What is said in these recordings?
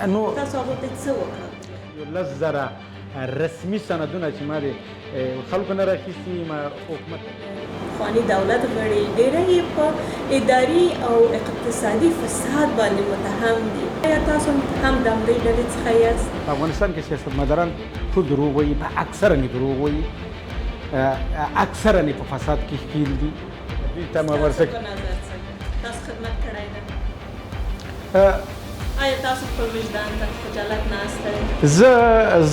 نو تاسو هغو ته څه وکړل؟ 10,000 رسمي سندونه چې ما د خلکو نه راخیستي ما حکومت پخواني دولت غړي ډېری یې په اداري او اقتصادي فساد باندې متهم دي. آیا تاسو هم د همدې ډلې څخه یاست؟ په افغانستان کې سیاستمداران ټول دروغ وایي، اکثرا یې دروغ وایي، اکثرا یې په فساد کې ښکیل دي. دوی ته ما ورسک په نظر څه تاسو خدمت کړی ده؟ آیا تاسو خپل وجدان ته خجالت ناسته دی؟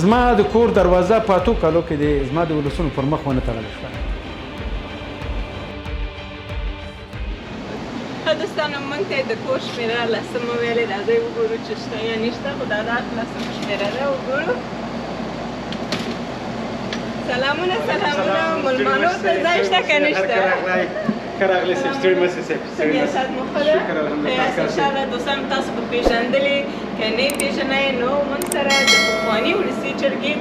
زما د کور دروازه په اتو کالو کې دی زما د ولسونو پر مخ ونه تړل شوه. ښه دوستانو، موږ ته یې د کور شمېره لسمه ویلې ده. ځای وګورو چې شته یا نشته، خو دا د لسمه شمېره ده. وګورو. سلامونه ملمانو ته ځای شته که نشته؟ ښه راغلی صاحب، ستړي مه شئ صاحب. څنګه یاست؟ مو ښه ده؟ ښه یاست انشاءالله. دوستانو تاسو به پېژندلې که نه یې پېژنئ نو موږ سره د پخواني ولسي جرګې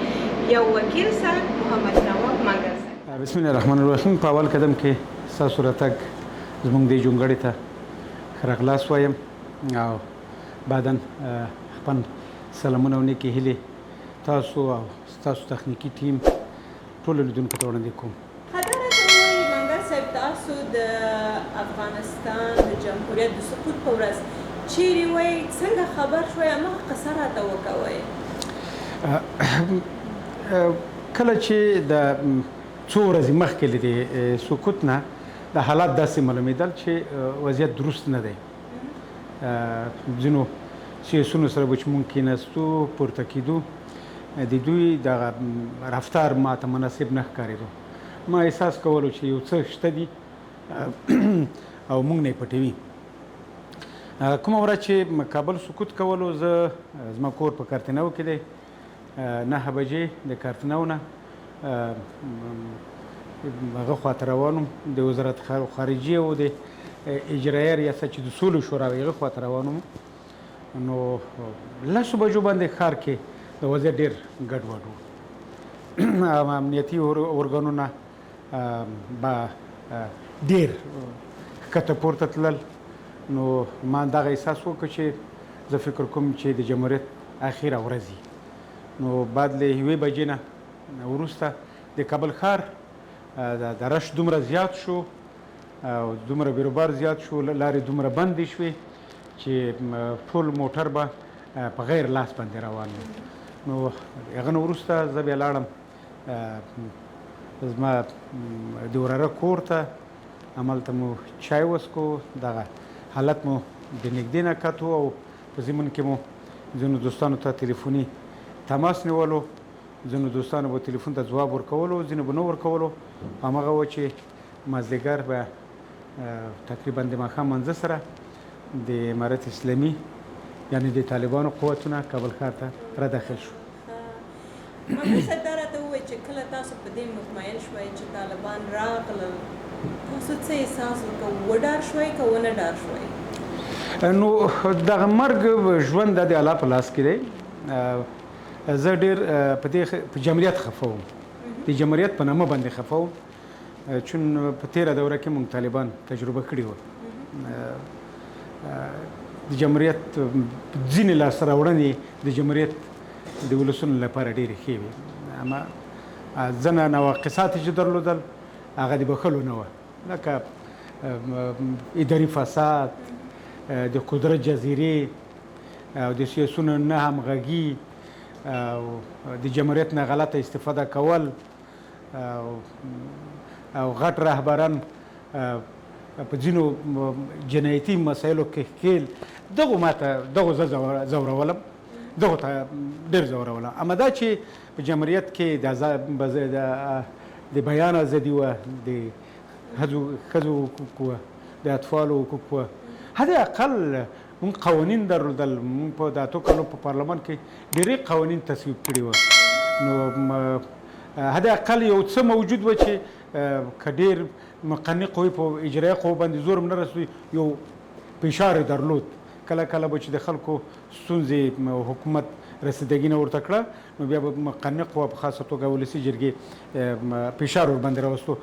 یو وکیل صاحب محمد نواب مګر صاحب. بسم الله الرحمن الرحیم. په اول قدم کې ستاسو راتګ زموږ دې جونګړې ته ښه راغلاست وایم او بعدا خپل سلامونه او نیکې هیلې تاسو او ستاسو تخنیکي ټیم ټولو لیدونکو ته وړاندې کوم. تاسو د افغانستان د جمهوریت د سقوط په ورځ چیرې وئ؟ څنګه خبر شوئ؟ هماغه قصه راته وکوئ. کله چې د څو ورځې مخکې له دې سقوط نه د حالات داسې معلومېدل چې وضعیت درست نه دی. ځینو سیاسونو سره به چې مونږ کېناستو پورته کېدو د دوی دغه رفتار ماته مناسب نه ښکارېدو. ما احساس کولو چې یو څه شته دي او موږ نه یې پټوي. کومه ورځ چې کابل سقوط کولو زما کور په کارتناو کې دی 9 بجې د کارتناو نه هغه خواته روان وم د وزارت خارجیه او د اجرایه ریاست چې د سولې شورا وي هغه خواته روان وم. نو 10 بجو باندې ښار کې د وضعیت ډېر ګډوډ و. امنیتي ارګانونه با ډېر ښکته پورته تلل. نو ما دغه احساس وکړ چې زه فکر کوم چې د جمهوریت اخره ورځ وي. نو بعد له 1 بجې نه وروسته د کابل ښار د رش دومره زیات شو او دومره بیروبار زیات شو، لارې دومره بندې شوې چې ټول موټر به په غیر لاس باندې روان و. نو هغه نه وروسته زه بیا لاړم زما د وراره کور ته، همالته مو چای وڅښو، دغه حالت مو د نږدې نه کتو او په ضمن کې مو ځینو دوستانو ته تلیفوني تماس نیولو، ځینو دوستانو به تلیفون ته ځواب ورکولو، ځینو به نه ورکولو. هماغه و چې مازدیګر به تقریبا د ماښام منځه سره د امارت اسلامي یعنې د طالبانو قوتونه کابل ښار ته را داخل شو. مګر صاحب دا راته ووایئ چې کله تاسو په دې مطمئن شوئ چې طالبان راغلل تاسو څه احساس وکړ؟ وډار شوئ که ونه ډار شوئ؟ نو دغه مرګ ژوند د الله په لاس کې دی. زه ډېر په جمهوریت خفه وم، د جمهوریت په نامه باندې خفه وم، چون په تېره دوره کې مونږ طالبان تجربه کړې وه. د جمهوریت ځینې لاسته راوړنې د جمهوریت د ولسونو لپاره ډېرې ښې وې. اما ځینې نواقصات چې درلودل هغه د بښلو نه وه، لکه اداري فساد، د قدرت جزیرې او د سیاسونو نه همغږي او د جمهوریت نه غلطه استفاده کول او غټ رهبران په ځینو جنایتي مسایلو کې ښکیل. دغو زه ځورولم، دغو ته ډېر ځورولم. اما دا چې په جمهوریت کې د بیان ازادي وه، د ښځو حقوق وه، د اطفالو حقوق وه، حد اقل مونږ قوانین درلودل. مونږ په د اتو کالو په پارلمان کې ډېرې قوانین تصویب کړي وه. نو حد اقل یو څه موجود و چې که ډېر مقنع قوې په اجرایه قوه باندې زور هم نه رسوي، یو فشار یې درلود. کله کله به چې د خلکو ستونزې حکومت رسیدګي نه ورته کړه، نو بیا به مقنع قوه په خاصه توګه ولسي جرګې فشار ورباندې راوستو.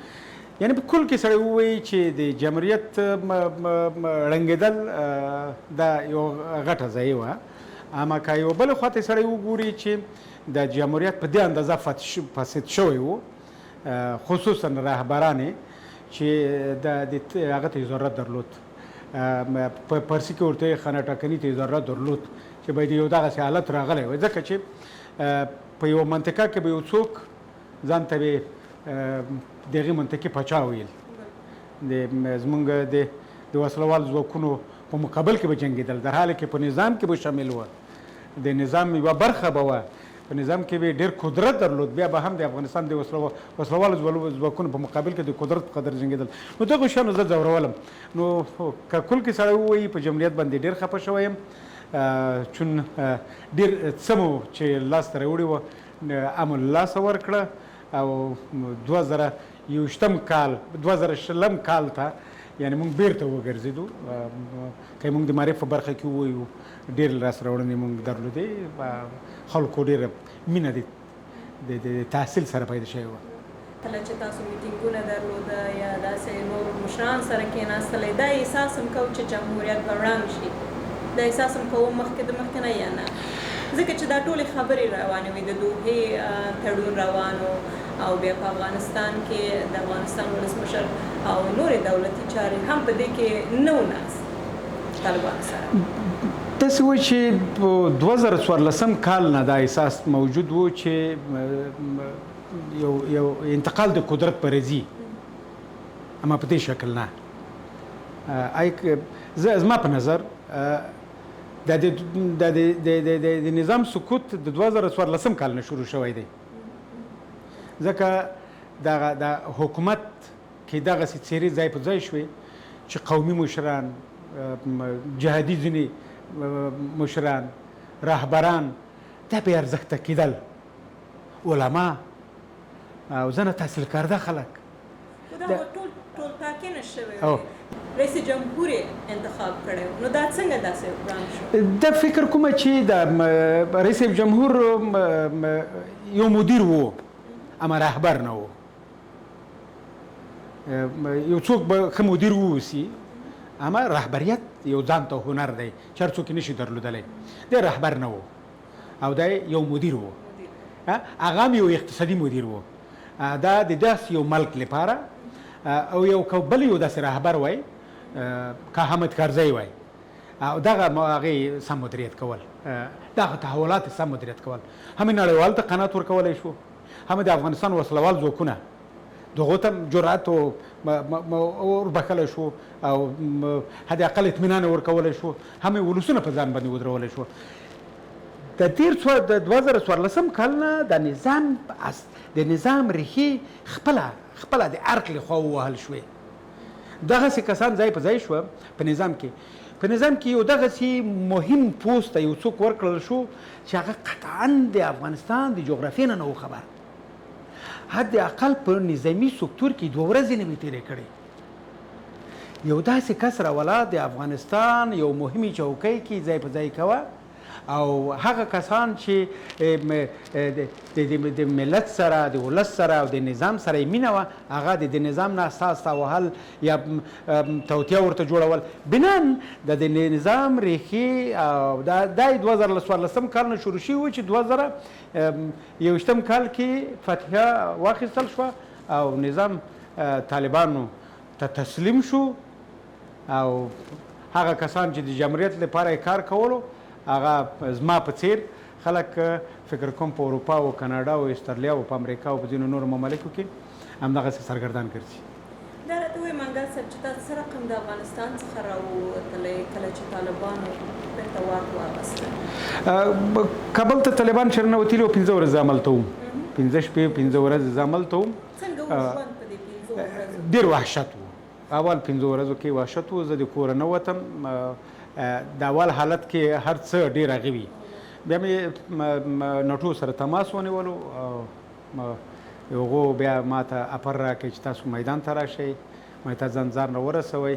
یعنې په کل کې سړی ووایي چې د جمهوریت ړنګېدل دا یو غټه ضایع وه. اما که یو بل خواته سړی وګوري چې د جمهوریت په دې اندازه فاسد شوی و خصوصا رهبران چې د هغه ته ضرورت درلود په پرسي کې ورته خانه ټاکنې ته ضرورت درلود چې باید یو دغسې حالت راغلی وای ځکه چې په یو منطقه کې به یو څوک ځان ته به دغې منطقې پاچا ویل زمونږ د وسلوال ځواکونو په مقابل کې به جنګېدل در حال کې په نظام کې به شامل وه د نظام یوه برخه به وه په نظام کې به ډېر قدرت درلود بیا به هم د افغانستان د وسلوالو ځواکونو په مقابل کې د قدرت په قدر جنګېدل نو دغو شیانو زه ځورولم نو که کل کې سړی ووایي په جمهوریت باندې ډېر خفه شوی یم چون ډېر څه مو چې لاسته راوړي وه امن لاسه ورکړه او 2021 کال 2020 کال ته یعنې موږ بیرته وګرځېدو که موږ د معرف په برخه کې ووایو ډېر لاسته راوړنې موږ درلودې خلکو ډېره مینه د تحصیل سره پیدا شوې وه کله چې تاسو میټینګونه درلوده یا داسې نور مشران سره کېناستلی دا احساس هم کوو چې جمهوریت به ړنګ شي دا احساس هم کوو مخکې د مخکې نه یا نه ځکه چې دا ټولې خبرې روانې وي د دوحې تړون روانو او بیا په افغانستان کې د افغانستان ولسمشر او نورې دولتي چارې هم په دې کې نه و ناست طالبانو سره داسې و چې په 2014 کال نه دا احساس موجود و چې یو انتقال د قدرت په رځي اما په دې شکل نه زما په نظر د نظام سقوط د 2014 کال نه شروع شوی دی ځکه د حکومت کې دغسې څیرې ځای په ځای شوې چې قومي مشران جهادي ځینې مشران رهبران دا بې ارزښته کېدل علما او ځنه تحصیل کرده خلک دا ټول ټاکنه شوې رئیس جمهور انتخاب کړی نو دا څنګه داسې وران شو دا فکر کومه چې د رئیس جمهور یو مدیر و اما رهبر نه و یو څوک به ښه مدیر ووسي اما رهبریت یو ځان ته هنر دی چې هر څوک یې نشي درلودلی دی رهبر نه و او دی یو مدیر و هغه هم یو اقتصادي مدیر و دا د داسې یو ملک لپاره او یو بل یو داسې رهبر وای که حامد کرزی وای او دغه هغې سم مدیریت کول دغه تحولات سم مدیریت کول هم نړیوالو ته قناعت ورکولی شو هم د افغانستان وسلوال ځواکونه دغو ته جرأت وربښلی شو او حد اقل اطمینان ورکولی شو هم ولسونه په ځان باندې ودرولی شو د 2014 کال نه د نظام ریښې خپله د ارګ لخوا ووهل شوې دغسې کسان ځای په ځای شوه په نظام کې یو دغسې مهم پوسټ ته یو څوک ورکړل شو چې هغه قطعا د افغانستان د جغرافیې نه و خبر حد اقل په نظامي سکتور کې 2 ورځې نه وي تېرې کړې یو داسې کس راوله د افغانستان یو مهمې چوکۍ کې ځای په ځای کوه او هغه کسان چې د ملت سره د ولس سره او د نظام سره یې مینه وه هغه د نظام نه اساس وهل یا توطیه ورته جوړول بنان د نظام ریښې او دا 2014 کال نه شروع شوي و چې 2021 کال کې فتحه واخیستل شوه او نظام طالبانو ته تسلیم شو او هغه کسان چې د جمهوریت لپاره یې کار کولو هغه زما په څیر خلک فکر کوم په اروپا او کاناډا او استرالیا او په امریکا او په ځینو نورو ممالکو کې همدغسې سرګردان ګرځي دا راته ووایي منګل صاحب چې تاسو څه رقم د افغانستان څخه راووتلی کله چې طالبانو بېرته واک واخیسته کابل ته طالبان چې رانوتلي وو 15 ورځې عملته وم 15 شپې 15 ورځې زه عملته وم څنګه و ژوند په دې 15 ورځو ډېر وحشت و اول 15 ورځو کې وحشت و زه د کوره نه وتم د اول حالت کې هر څه ډېر هغه وي بیا مې نټو سره تماس ونیولو هغو بیا ما ته اپر راکړی چې تاسو میدان ته راشئ ما ته ځان نه ورسوئ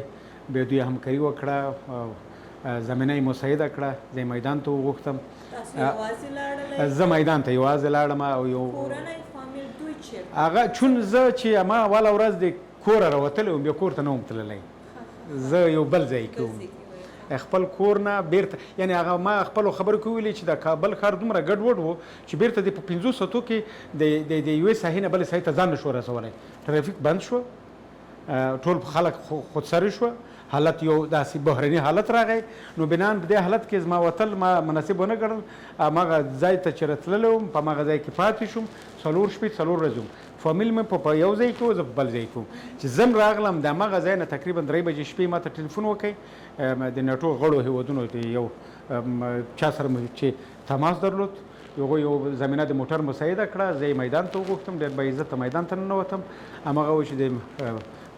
بیا دوی همکاري وکړه زمینه یې مساعده کړه زه میدان ته وغوښتم زه میدان ته یوازې لاړم او یو هغه چون زه چې ما اوله ورځ د کوره راوتلی وم بیا کور ته نه وم تللی زه یو بل ځای کې وم خپل کور نه بیرته یعنی هغه ما خپل خبرو کې ویلي چې د کابل ښار دومره ګډوډ و چې بیرته د په 500 ساعتو کې د یوې ساحې نه بلې ساحې ته ځان نشو رسولی ټرافیک بند شو ټول خلک خودسري شو حالت یو داسې بحراني حالت راغی نو بنان په دې حالت کې زما وتل ما مناسب ونه ګڼل هماغه ځای ته چې راتللی وم په هماغه ځای کې پاتې شوم 4 شپې 4 ورځې فامیل مې په یو ځای کې و زه په بل ځای کې وم چې زم راغلم د هماغه ځای نه تقریبا 3 بجې شپې ما ته ټلیفون وکړ د ناټو غړو هیوادونو یو چا سره چې تماس درلود یو زمینه د موټر مساعده کړه زه میدان ته وغوښتم ډېر باعزته میدان ته ننوتم هماغه و چې د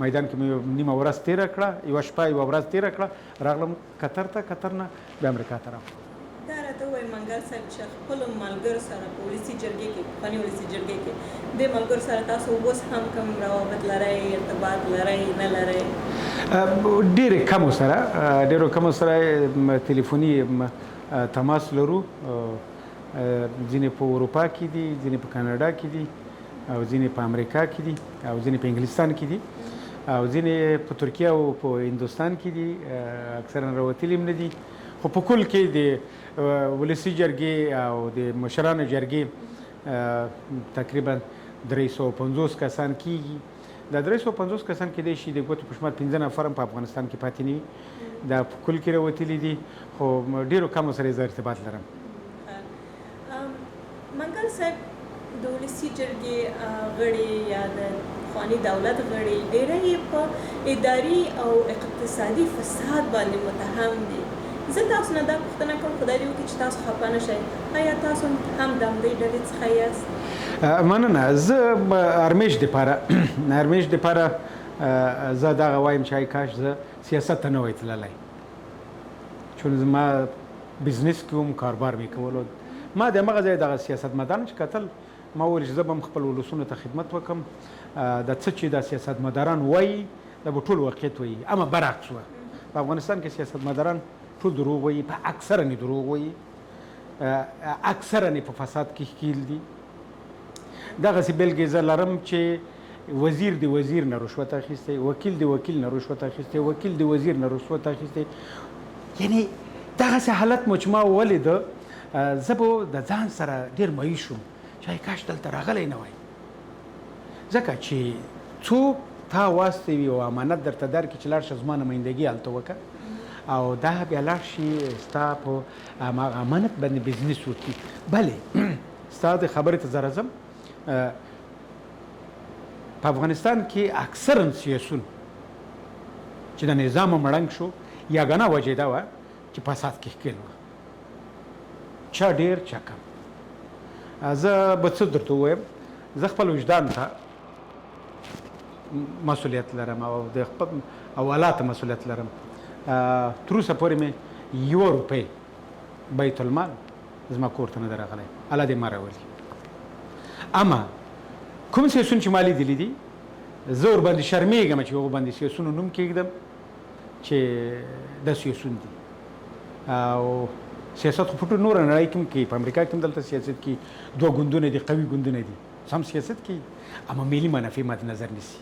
میدان کې مې نیمه ورځ تېره کړه یوه شپه یوه ورځ تېره کړه راغلم قطر ته قطر نه بیا امریکا ته راغلم دا راته ووایي منګل صاحب چې خپلو ملګرو سره په ولسي جرګې کې پخواني ولسي جرګې کې دې ملګرو سره تاسو اوس هم کوم روابط لرئ ارتباط لرئ نه لرئ ډېرې کمو سره ډېرو کمو سره تلیفوني تماس لرو ځینې په اروپا کې دي ځینې په کاناډا کې دي او ځینې په امریکا کې دي او ځینې په انګلستان کې دي او ځینې په ترکیه او په هندوستان کې دي اکثرا راوتلي هم نه دي خو په کل کې د ولسي جرګې او د مشرانو جرګې تقریبا 350 کسان کېږي دا 350 کسان کېدای شي د ګوتو په شمار 15 نفر هم په افغانستان کې پاتې نه وي دا په کل کې راوتلي دي خو ډېرو کمو سره زه ارتباط لرم منګل صاحب د ولسي جرګې غړي یا د پخواني دولت غړي ډېری په اداري او اقتصادي فساد باندې متهم دي زه تاسو نه دا پوښتنه کوم خدای دې وکړي چې تاسو خفه نه شئ ایا تاسو هم د همدې ډلې څخه یاست مننه زه ارمیش دپاره زه دغه وایم چې ای کاش زه سیاست ته نه وای تللی چون زما بزنس کې هم کاروبار مې کولو ما د همغه ځای دغه سیاستمداران چې کتل ما وویل چې زه به هم خپل ولسونو ته خدمت وکړم د څه چې د سیاستمداران وایي دا به ټول واقعیت وایي اما برعکس وه په افغانستان کې سیاستمداران ټول دروغ وایي په اکثره نه دروغ وایي اکثره نه په فساد کې ښکیل دي دغسې بېلګې زه لرم چې وزیر د وزیر نه رشوت اخیستی وکیل د وکیل نه رشوت اخیستی وکیل د وزیر نه رشوت اخیستی یعنی دغسې حالت مو چې ما ولیده زه به د ځان سره ډېر مایوس شوم چې کاش دلته راغلی نه وای ځکه چې څوک تا واستوي او امانت درته درکړي چې لاړ شه زما نمایندګي هلته وکړه او دا بیا لاړ شي ستا په هماغه امانت باندې بزنس وکړي بلې ستا د خبرې ته زه راځم په افغانستان کې اکثرا سیاسون چې د نظام مړنګ شو یګانه وجه دا وه چې فساد کې ښکیل وه چا ډېر چا کم زه به څه درته ووایم زه خپل وجدان ته مسؤلیت لرم او د خپل اولا ته مسؤلیت لرم تر اوسه پورې مې 1 روپۍ بیت المال زما کور ته نه ده راغلی الله دې ما راولي اما کوم سیاسون چې ما لیدلي دي زه ورباندې شرمېږم چې هغو باندې سیاسونو نوم کېږدم چې دا سیاسون دي او سیاست خو په ټول نوره نړۍ کې هم کوي په امریکا کې هم دلته سیاست کې 2 ګوندونه دي قوي ګوندونه دي سم سیاست کوي اما ملي منافع مد نظر نیسي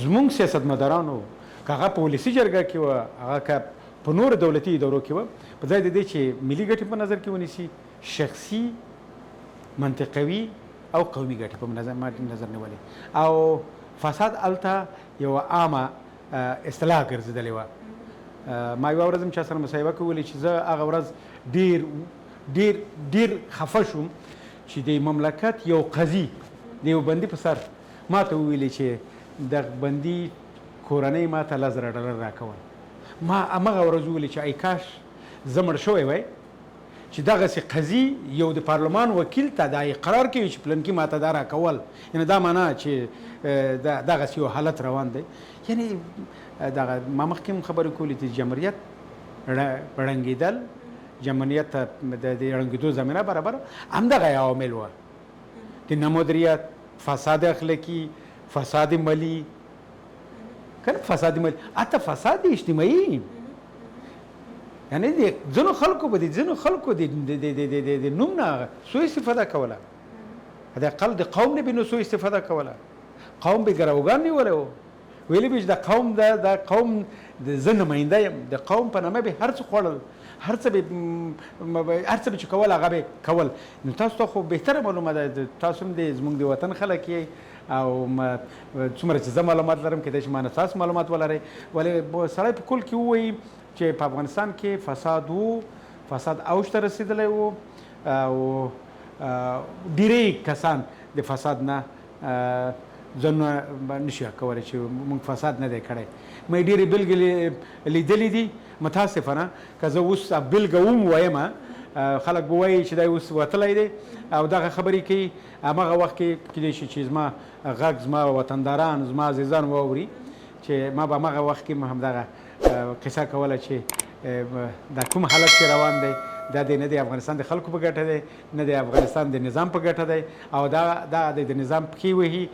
زموږ سیاستمدارانو که هغه په ولسي جرګه کې وه هغه که په نورو دولتي ادارو کې وه په ځای د دې چې ملي ګټې په نظر کې ونیسي شخصي منطقوي او قومي ګټې په نظر نیولې او فساد هلته یوه عامه اصطلاح ګرځېدلې وه ما یوه ورځ هم چا سره مصاحبه کولی چې زه هغه ورځ ډېر خفه شوم چې د مملکت یو قاضي د یو بندي په سر ما ته وویلې چې د بندي کورنۍ ما ته $10,000 راکول ما همغه ورځ وویلې چې ای کاش زه مړ شوی وای چې دغسې قاضي یو د پارلمان وکیل ته دا اقرار کوي چې پلنکي ما ته دا راکول یعنې دا معنا چې دغسې یو حالت روان دی یعنې دغه ما مخکې هم خبرې کولې چې جمهوریت ړنګېدل جمهوریت ته د ړنګېدو زمینه برابره همدغه عوامل وه د نامدیریت فساد اخلاقي فساد مالی کنه فساد مالی حتی فساد اجتماعي یعنی د ځینو خلکو به د ځینو خلکو د نوم نه سوء استفاده کوله د اقل د قوم نه به نو سوء استفاده کوله قوم به ګروګان نیولی و ویلي به چې د قوم د قوم د زه نماینده یم د قوم په نامه به هر څه خوړل هر څه به چې کول هغه به کول نو تاسو ته خو بهتره معلومه ده تاسو هم زموږ د وطن خلک یې او څومره چې زه معلومات لرم کېدای شي ما نه تاسو معلومات ولرئ ولې سړی په کل کې ووایي چې په افغانستان کې فساد و فساد اوج ته رسېدلی و او ډېری کسان د فساد نه ځانونه نشي کولی چې موږ فساد نه دی کړی مې ډېرې بېلګې لیدلې دي متاسفانه که زه اوس بېلګه ووایم خلک به وایي چې دی اوس وتلی دی او دغه خبرې کوي هماغه وخت کې کیدای شي چې زما غږ زما وطنداران زما عزیزان واوري چې ما به هماغه وخت کې همدغه قصه کوله چې دا کوم حالت کې روان دی دا دی نه د افغانستان د خلکو په ګټه دی نه د افغانستان د نظام په ګټه دی او دا د نظام پښې وهي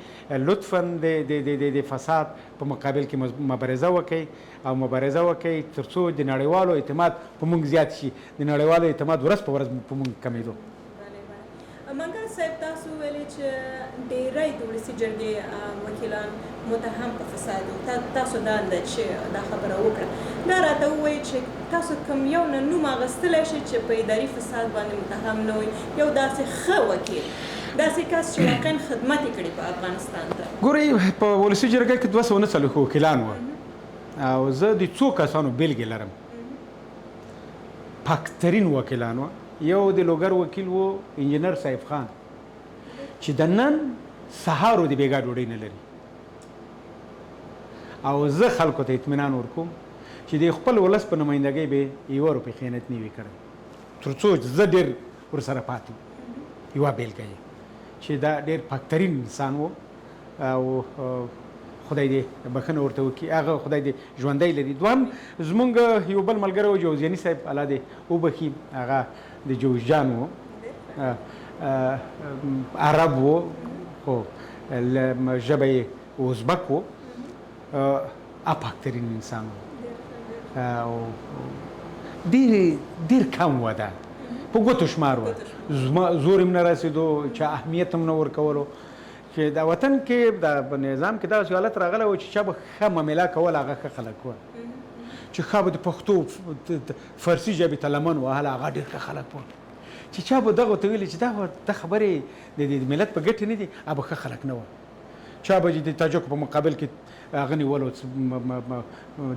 لطفا د فساد په مقابل کې مبارزه وکړئ او مبارزه وکړئ تر څو د نړیوالو اعتماد په موږ زیات شي د نړیوالو اعتماد ورځ په ورځ په موږ کمېدو منګل صاحب تاسو ویلي چې ډېری د ولسي جرګې وکیلان متهم په فساد و تاسو دا چې دا خبره وکړه دا راته ووایي چې تاسو کوم یو نه نوم اخیستلی شئ چې په اداري فساد باندې متهم نه وي یو داسې ښه وکیل داسې کس چې واقعا خدمت یې کړي په افغانستان ته ګورئ په ولسي جرګه کې 249 وکیلان وو او زه د څو کسانو بیلګې لرم پاکترین وکیلان وو یو د لوګر وکیل وو انجینر صاحب خان چې د نن سهار د بیګا ډوډۍ نه لري او زه خلکو ته اطمینان ورکوم چې د خپل ولس په نمایندګۍ به یوه روپۍ خیانت نه وي کړی تر څو زه ډېر ورسره پاتې یوه بیلګه یې چې دا ډېر پاکترین انسان و او خدای دې بخښنه ورته وکړي هغه خدای دې ژوندی لري دوهم زمونږ یو بل ملګری و جوزیاني صاحب الله دې وبخي هغه د جوزجان و عرب و خو ژبه یې ازبک و پاکترین انسان و او ډېر کم وده په ګوتو شمار وه زور هم نه رسېدو چې اهمیت هم نه ورکولو چې دا وطن کې دا په نظام کې داسې حالت راغلی و چې چا به ښه معامله کول هغه ښه خلک وه چې ښه به د پښتو فارسي ژبې ته لمن وهله هغه ډېر ښه خلک وه چې چا به دغه ته ویلې چې دا خبرې د ملت په ګټې نه دي هغه ښه خلک نه وه چا به د تاجکو په مقابل کې هغه نیولو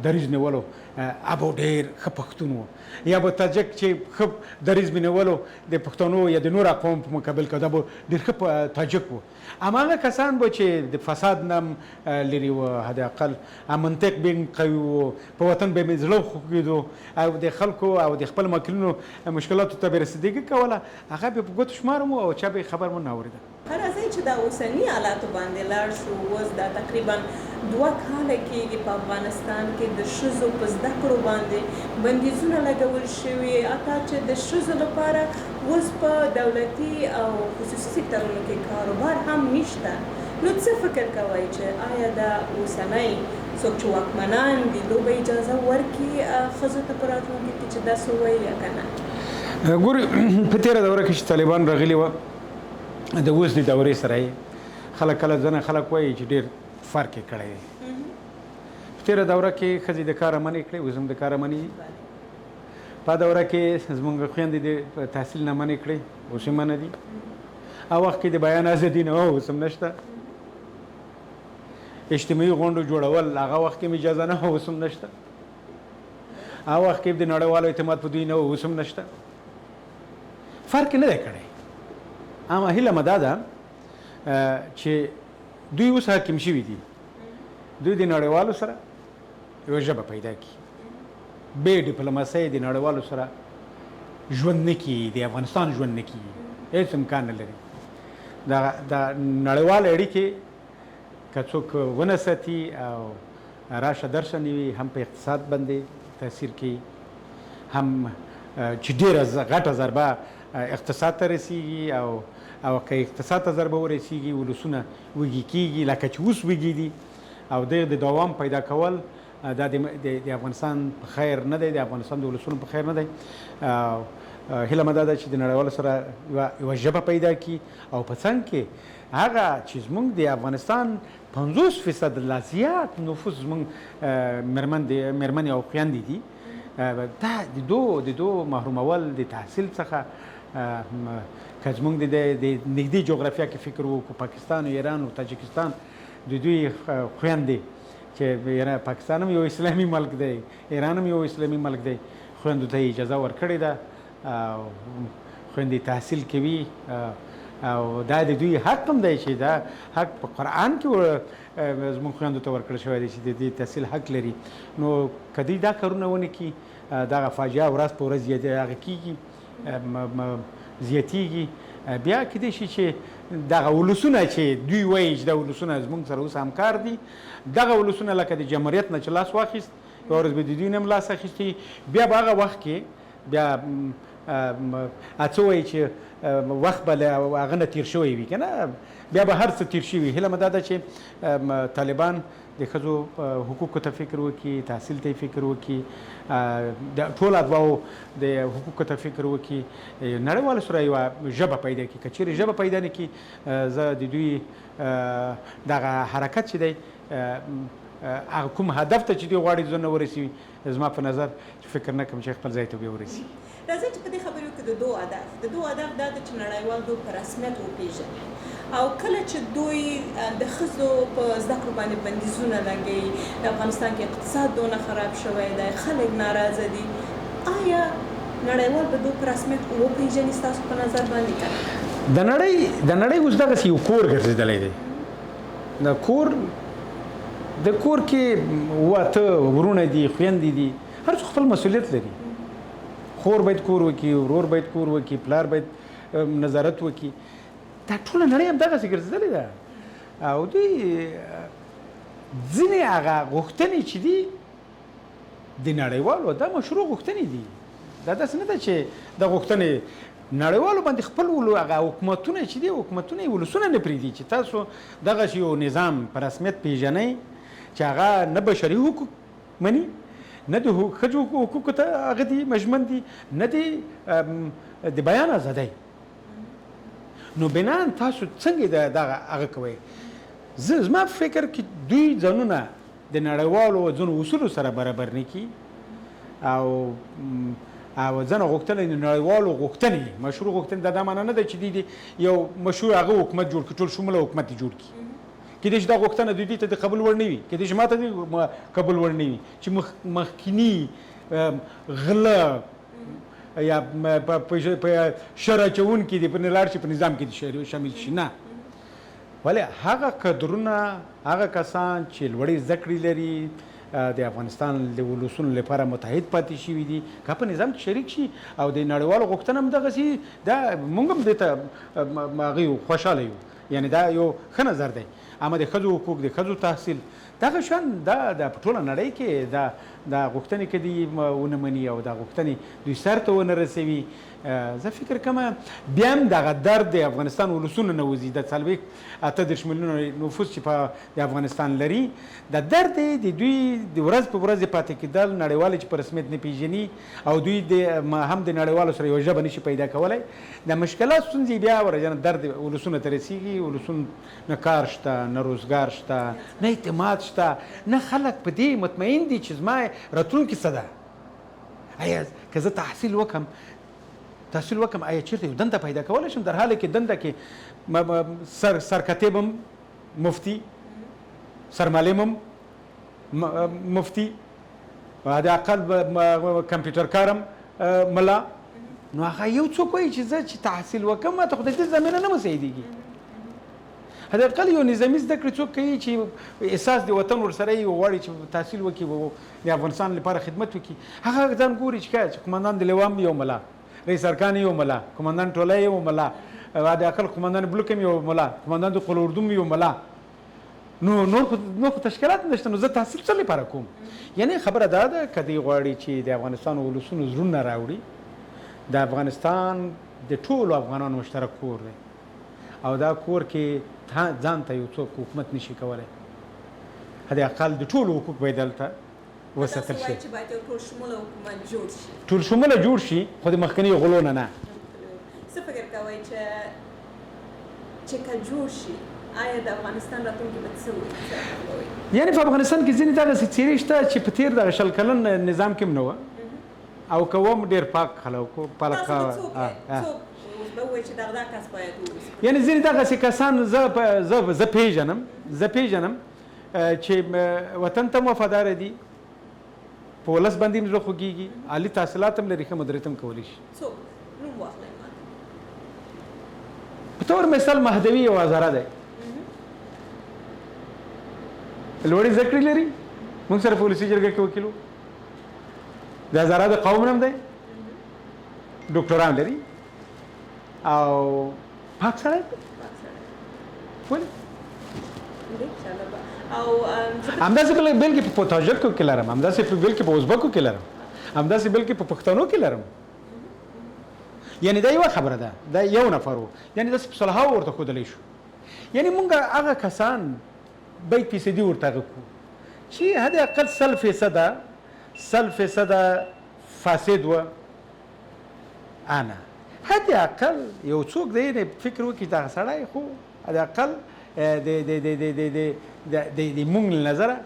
دریځ نیولو هغه ډېر ښه پښتون و یا به تاجک چې ښه دریځ مې نیولو د پښتنو یا د نور اقوام په مقابل کې دا به ډېر ښه تاجک و هماغه کسان به چې د فساد نه لرې وه حداقل منطق به یې قوي و په وطن به مې زړه خوږېدو او د خلکو او د خپل مکلونو مشکلاتو ته به رسېدګي کوله هغه به په ګوتو شمار و او چا به یې خبر مو نه اورېده راځئ چې دا اوسني حالاتو باندې لاړ شو اوس دا تقریبا 2 کاله کېږي په افغانستان کې د ښځو په زده کړو باندې بندیزونه لګول شوي حتی چې د ښځو لپاره اوس په دولتي او خصوصي سکتورونو کې کاروبار هم نشته نو څه فکر کوئ چې آیا دا اوسنی څوک چې واکمنان دي دوی به اجازه ورکړي ښځو ته په راتلونکي کې چې داسې ووایي یا که نه ګورې په تېره دوره کې چې طالبان راغلي وه د اوس د دورې سره یې خلک کله ځنه خلک وایي چې ډېر فرق یې کړی دی په تېره دوره کې ښځې د کاره منې کړې اوس هم د کاره منې دي په دوره کې زموږ خویندې د تحصیل نه منې کړې اوس یې منع دي هغه وخت کې د بیان ازادي نه وه اوس هم نشته اجتماعي غونډو جوړول هغه وخت کې هم اجازه نه وه اوس هم نشته هغه وخت کې د نړیوالو اعتماد په دوی نه وه اوس هم نشته فرق یې نه دی کړی اما هیله مې دا ده چې دوی اوس حاکم شوي دي دوی د نړیوالو سره یوه ژبه پیدا کړي بې ډیپلوماسۍ د نړیوالو سره ژوند نه کړي د افغانستان ژوند نه کړي هېڅ امکان نه لري د نړیوال اړیکې که څوک ونه ساتي او راشه درشه نه وي هم په اقتصاد باندې تاثیر کوي هم چې ډېره غټه ضربه اقتصاد ته رسیږي او که اقتصاد ته ضربه ورسیږي ولسونه وږي کېږي لکه چې اوس وږي دي او د دوام پیدا کول دا د افغانستان په خیر نه دی د افغانستان د ولسونو په خیر نه دی هیله مې دا ده چې د نړیوالو سره یوه ژبه پیدا کړي او په څنګ کې هغه چې زموږ د افغانستان 50% لا زیات نفوس زموږ مېرمنې او خویندې دي دا د دو محرومول د تحصیل څخه که زموږ د نږدې جغرافیه کې فکر وکړو پاکستان و ایران و تاجکستان د دوی خویندې چې پاکستان هم یو اسلامي ملک دی ایران هم یو اسلامي ملک دی خویندو ته اجازه ورکړې ده خویندې تحصیل کوي او دا د دوی حق هم دی چې دا حق په قرآن کې زموږ خویندو ته ورکړل شوی دی چې د دې تحصیل حق لري نو که دوی دا کارونه ونه کړي دغه فاجعه ورځ په ورځ هغه کېږي زیاتیږي بیا کېدای شي چې دغه ولسونه چې دوی وایي چې دا ولسونه زموږ سره اوس همکار دي دغه ولسونه لکه د جمهوریت نه چې لاس واخیست یوه ورځ به د دوی نه هم لاس اخیستی بیا به هغه وخت کې بیا څه وایي چې وخت به له هغه نه تېر شوی وي که نه بیا به هر څه تېر شوي هیله مې دا ده چې طالبان د ښځو حقوقو ته فکر وکړي تحصیل ته فکر وکړي د ټولو ادواو د حقوقو ته فکر وکړي نړیوالو سره یوه ژبه پیدا کړي که چیرې ژبه پیدا نه کړي زه د دوی دغه حرکت چې دی هغه کوم هدف ته چې دوی غواړي ځان ورسوي زما په نظر فکر نه کوم چې خپل ځای ته بیا ورسي راځئ چې په دې خبرو کې د دوه هدف دا ده چې نړیوال دوی په رسمیت وپېژني او کله چې دوی د ښځو په زده کړو باندې بندیزونه لګوي د افغانستان کې اقتصاد دونه خراب شوی دی خلک ناراضه دي آیا نړیوال به دوی په رسمیت وپېژني ستاسو په نظر باندې که د نړۍ اوس دغسې یو کور ګرځېدلی دی د کور کې واته ورونه دي خویندې دي هر څوک خپل مسؤلیت لري خور باید کور وکړي ورور باید کور وکړي پلار باید نظارت وکړي دا ټوله نړۍ هم دغسې ګرځېدلې ده او دوی ځینې هغه غوښتنې چې دي د نړیوالو دا مشروع غوښتنې دي دا داسې نه ده چې دا غوښتنې نړیوالو باندې خپل هغه حکومتونه چې دي حکومتونه یې ولسونه نه پرېږدي چې تاسو دغسې یو نظام په رسمیت پېژنئ چې هغه نه بشري حقوق مني نه د ښځو حقوقو ته هغه دي مشمن دي نه د بیان ازادۍ نو بنان تاسو څنګه دغه هغه کوئ زما په فکر کې دوی ځانونه د نړیوالو ځینو اصولو سره برابر نه کړي او ځنه غوښتنې د نړیوالو غوښتنې مشروع غوښتنې دا معنی نه ده چې دوی یو مشروع هغه حکومت جوړ کړي ټول شموله حکومت یې جوړ کړي کېدای شي دا غوښتنه دوی ته د قبول وړ نه وي کېدای شي ما ته د قبول وړ نه وي چې مخکیني غله یا په شر اچوونکي دي په لاړ شي په نظام کې دي شامل شي نه ولې هغه کدرونه هغه کسان چې لوړې زده کړې لري د افغانستان د ولسونو لپاره متحد پاتې شوي دي که په نظام کې شریک شي او د نړیوالو غوښتنه هم دغسې دا موږ هم دې ته هغه یو خوشحاله یو یعنی دا یو ښه نظر دی اما د ښځو حقوق د ښځو تحصیل دغه شان دا په ټوله نړۍ کې دا غوښتنې که دوی ونه مني او دا غوښتنې دوی سر ته ونه رسوي زه فکر کوم بیا هم دغه درد د افغانستان ولسونو نه وځي د 38 میلیونه نفوس چې په د افغانستان لري دا درد د دوی د ورځ په ورځ پاتې کېدل نړیوال چې په رسمیت نه پیژني او دوی هم د نړیوالو سره یو ژبه نشي پیدا کولی د مشکلات ستونزې بیا ورجنه درد ولسونو ته رسیږي ولسونو نه کار شته نه روزګار شته نه اعتماد شته نه خلک په دې مطمئن دي چې زما راتلونکې څه ده آیا که زه تحصیل وکړم آیا چیرته یو دنده پیدا کولی شم در حاله کې دنده کې سرکتیب هم مفتی سرمعلم هم مفتی د اقل کمپیوټر کارم ملا نو هغه یو څوک وایي چې زه چې تحصیل وکړم ما ته خو د دې زمینه نه مساعدېږي حداقل یو نظامي زده کړې څوک کوي چې احساس د وطن ورسره یې غواړي چې تحصیل وکړي د افغانستان لپاره خدمت وکړي هغه ځان ګوري چې قمندان د لوا هم یو ملا رئیس ارکان یو ملا قمندان ټوله یو ملا حداقل قمندان بلوک هم یو ملا قمندان د قل اردو یو ملا نور خو تشکیلات نشته نو زه تحصیل څه لپاره کوم یعنی خبره دا ده که دوی غواړي چې د افغانستان ولسونو زړونه راوړي د افغانستان د ټولو افغانانو مشترک کور دی او دا کور کې ځان ته یو څوک حکومت نشي کولی حداقل د ټولو حقوق باید دلته وساتل شي. چې باید یو ټول شموله حکومت جوړ شي. ټول شموله جوړ شي خو د مخکني غلو نه. څه فکر کوئ چې که جوړ شي آیا د افغانستان راتلونکي به څه وي؟ یعنی په افغانستان کې ځینې دغسې څېرې شته چې په تېر دغه 20 کلن نظام کې هم نه وه او که وم ډېر پاک خلک وو تاسو به څوک به ووایئ چې دغه کس باید ووځي؟ یعنی ځینې دغسې کسان زه پیژنم چې وطن ته هم وفاداره دي په ولس باندې هم زړه خوږېږي عالي تحصیلات هم لري ښه مدیریت هم کولی شي. څوک نوم واخلئ ماته. په طور مثال مهدوي یو هزاره دی لوړې زده کړې لري موږ سره په ولسي جرګه کې وکیل و د هزاره د قوم هم دی ډاکټران لري او پاک سړی ولې همداسې بلکې په تاجکو کې لرم همداسې بلکې په ازبکو کې لرم همداسې بلکې په پښتنو کې لرم. یعنی دا یوه خبره ده دا یو نفر و یعنی داسې په صلحاو ورته ښودلی شو. یعنی مونږ هغه کسان باید فیصدي ورته هغه کړو چې حد اقل 100% فاسد و انا حد اقل یو څوک دی فکر وکړي دغه سړی خو حد اقل د مونږ له نظره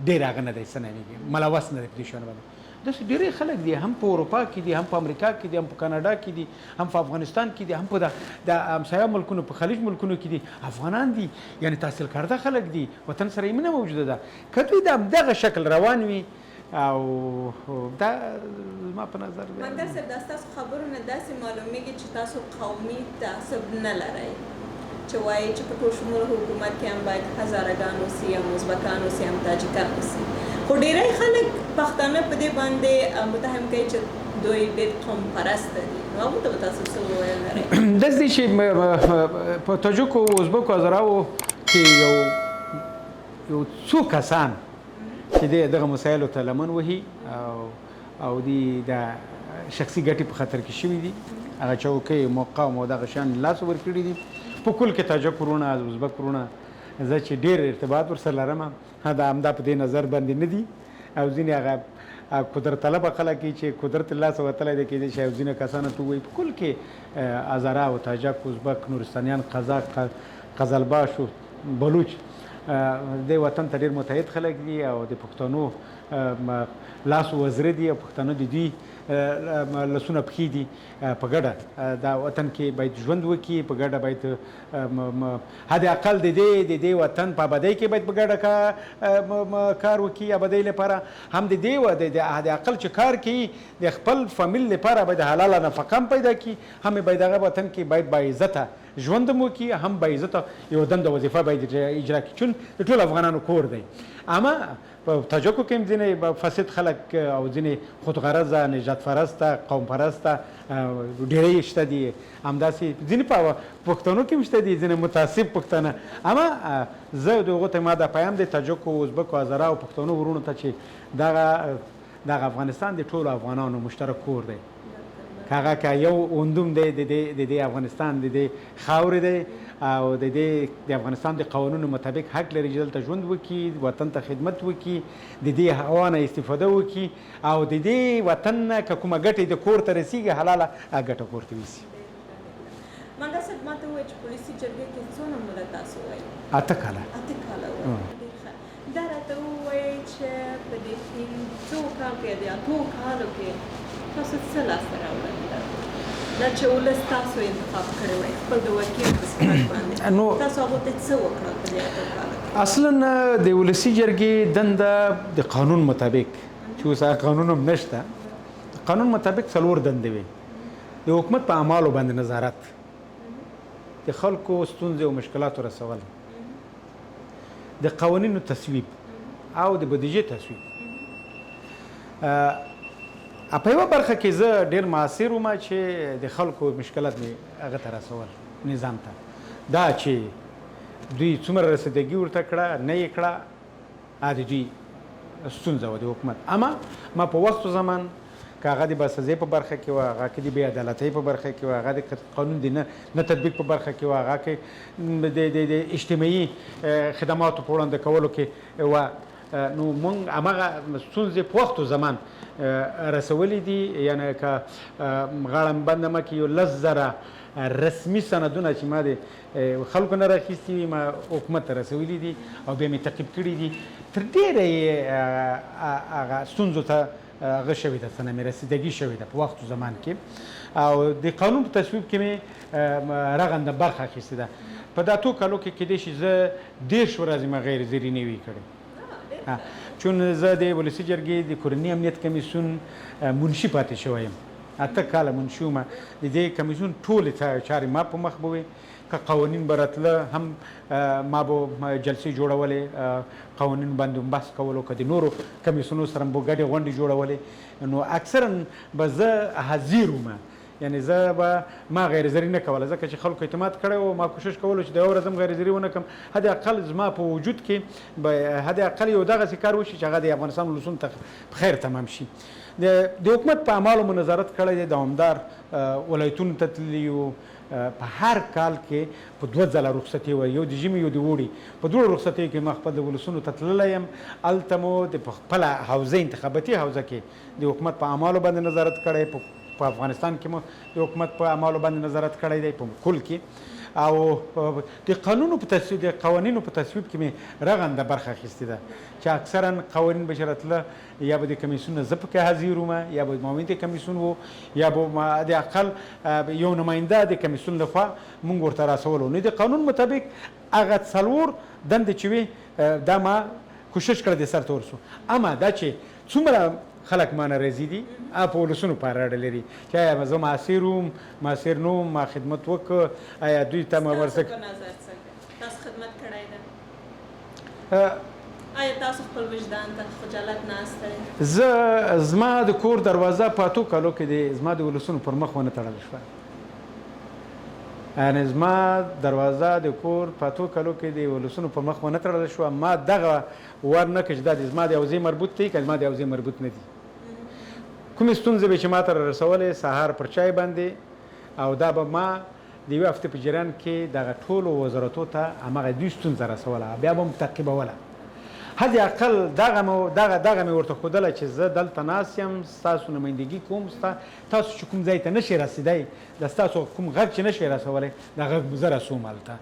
ډېر هغه نه دی څه نومېږي ملوث نه دی په دې شیانو باندې. داسې ډېری خلک دي هم په اروپا کې دي هم په امریکا کې دي هم په کاناډا کې دي هم په افغانستان کې دي هم په د همسایه ملکونو په خلیج ملکونو کې دي افغانان دي یعنی تحصیل کرده خلک دي وطن سره یې مینه موجوده ده که دوی د همدغه شکل روان وي او دا زما په نظر منګر صاحب دا ستاسو خبرو نه داسې معلومیږي چې تاسو قومي تعصب نه لرئ چې وایي چې په ټول شموله حکومت کې هم باید هزارهګان اوسي هم ازبکان اوسي هم تاجکان اوسي خو ډېری خلک پښتانه په دې باندې متهم کوي چې دوی ډېر قوم پرسته دي نو هغو ته به تاسو څه وویل لرئ؟ داسې دی چې په تاجکو ازبکو هزاراو کې یو څو کسان چې دغه مسایلو ته لمن وهي او دي د شخصي ګټې په خطر کې شوي دي هغه چوکۍ مقام او دغه شیان لاس ورکړي دي. په کل کې تاجک وروڼه ازبک وروڼه زه چې ډېر ارتباط ورسره لرم همدا په دې نظر باندې نه دي او ځینې هغه قدرت طلبه خلک چې قدرت له لاسه وتلی دی کېدای شي او ځینې کسانو ته ووایي په کل کې هزاره او تاجک ازبک نورستانیان قزاق قزلباش او بلوچ د وطن ته ډېر متحد خلک دي او د پښتنو لاس وزره دي او پښتانه د دوی لاسونه پښې دي په ګډه دا وطن کې باید ژوند وکړي په ګډه باید حد اقل د دې وطن په ابادۍ کې باید په ګډه کار وکړي ابادۍ لپاره هم د دې حد اقل چې کار کوي د خپل فامیل لپاره باید حلاله نفقه هم پیدا کړي هم باید هغه وطن کې باید باعزته ژوند هم وکړي هم باعزته یو دنده وظیفه باید اجرا کړي چون د ټولو افغانانو کور دی. اما په تاجکو کې هم ځینې فاسد خلک او ځینې خودغرضه نجات پرسته قوم پرسته ډېری شته دي همداسې ځینې په پښتنو کې هم شته دي ځینې متعصب پښتانه. اما زه د هغو ته ما دا پیام دی تاجکو ازبکو هزاره او پښتنو وروڼو ته چې دغه افغانستان د ټولو افغانانو مشترک کور دی که هغه که یو اوندوم دی د دې افغانستان د دې خاورې دی او د افغانستان د قوانونو مطابق حق لري چې دلته ژوند وکړي وطن ته خدمت وکړي د دې هوا نه استفاده وکړي او د دې وطن نه که کومه ګټه د کور ته رسیږي حلاله هغه ګټه کور ته یوسي. منګر صاحب ما ته ووایئ چې پولیسي جرګې کې څومره موده تاسو وایئ؟ 8 کاله. 8 کاله دا راته ووایئ چې په دې 5 کالو کې د 8 کالو کې تاسو څه لاسته راوړل دا چې ولس تاسو انتخاب کړی وای خپل د وکیل په صفت باندې تاسو هغو ته څه وکړل په دې 8 کالو کې؟ اصلا د ولسي جرګې دنده د قانون مطابق چې اوس هغه قانون هم نشته قانون مطابق 4 دندې وي د حکومت په اعمالو باندې نظارت د خلکو ستونزې او مشکلاتو رسول د قوانینو تصویب او د بودیجې تصویب. په یوه برخه کې زه ډېر معاصر وم چې د خلکو مشکلات مې هغه ته رسول نظام ته دا چې دوی څومره رسیدګي ورته کړه نه یې کړه د دوی ستونزه وه د حکومت. اما ما په وخت و زمان که هغه د باسزۍ په برخه کې وه هغه کې د بې عدالتۍ په برخه کې وه هغه د قانون د نه تطبیق په برخه کې وه هغه کې د اجتماعي خدماتو په وړاندې کولو کې وه نو موږ هماغه ستونزې په وخت و زمان رسولې دي. یعنې که غاړه بنده مه کړي 10,000 رسمي سندونه چې ما د خلکو نه راخیستي وي ما حکومت ته رسولي دي او بیا مې تعقیب کړي دي. تر ډېره یې هغه ستونزو ته هغه شوې ده څه نه مې رسیدګي شوې ده په وخت و زمان کې او د قانون په تصویب کې مې رغنده برخه اخیستې ده. په دا 2 کالو کې کیدای شي زه 10 ورځې ما غیر زیرینې وي کړې چون زه د ولسي جرګې د کورني امنیت کمیسیون منشي پاتې شوی یم. 8 کاله منشي وم. د دې کمیسیون ټولې چارې ما په مخ به وي. که قوانین به راتله هم ما به جلسې جوړولې قوانین باندې بحث کولو که د نورو کمیسیونو سره به ګډې غونډې جوړولې نو اکثرا به زه حاضر وم. یعنې زه به ما غیر زري نه کوله ځکه چې خلکو اعتماد کړی و ما کوشش کولو چې د یو ورځ هم غیر زري ونه کړم. حد اقل زما په وجود کې به حد اقل یو دغسې کار وشي چې هغه د افغانستان ولسونو ته په خیر تمام شي. د حکومت په اعمالو مو نظارت کړی دی. دوامدار ولایتونو ته تللي یو. په هر کال کې په 2 ځله رخصتې وه یو د ژمي یو د اوړي په 2 رخصتیو کې ما خپل د ولسونو ته تللی یم. هلته مو د خپله حوزه انتخاباتي حوزه کې د حکومت په اعمالو باندې نظارت کړی. په افغانستان کې مو د حکومت په اعمالو باندې نظارت کړی دی په کل کې او د قانونو په تصویب د قوانینو په تصویب کې مې رغنده برخه اخیستې ده چې اکثرا قوانین به چې راتله یا به د کمیسیون نه زه پکې حاضر وم یا به معاون د کمیسیون و یا به د اقل یو نماینده د کمیسیون لخوا موږ ورته راسولو. نو د قانون مطابق هغه 4 دندې چې وي دا ما کوشش کړی د سرته ورسو. اما دا چې څومره خلک ما نه راضي دي په ولسونو په اړه لري چې آیا زه معاصر وم معاصر نه وم ما خدمت وکړ آیا دوی ته ما ورسک تاسو خدمت کړی ده آیا تاسو خپل وجدان ته خجالت ناسته زه زما د کور دروازه په 2 کالو کې دی زما د ولسونو پر مخ ونه تړل شوه. یعنې زما دروازه د کور په 2 کالو کې د ولسونو پر مخ ونه تړل شوه. ما دغه ور نه کړ چې دا زما د یو ځای مربوط دی که زما د یو ځای مربوط نه دي. کومې ستونزې به چې ما ته رارسولې سهار پر چای باندې او دا به ما د یوې هفتې په جریان کې دغه ټولو وزارتو ته هماغه دوی ستونزه رسوله بیا به م تعقیبوله. حد اقل دغه مې ورته ښودله چې زه دلته ناست یم ستاسو نمایندګي کوم تاسو چې کوم ځای ته نشئ رسېدی د ستاسو کوم غږ چې نشئ رسولی دا غږ به زه رسوم هلته.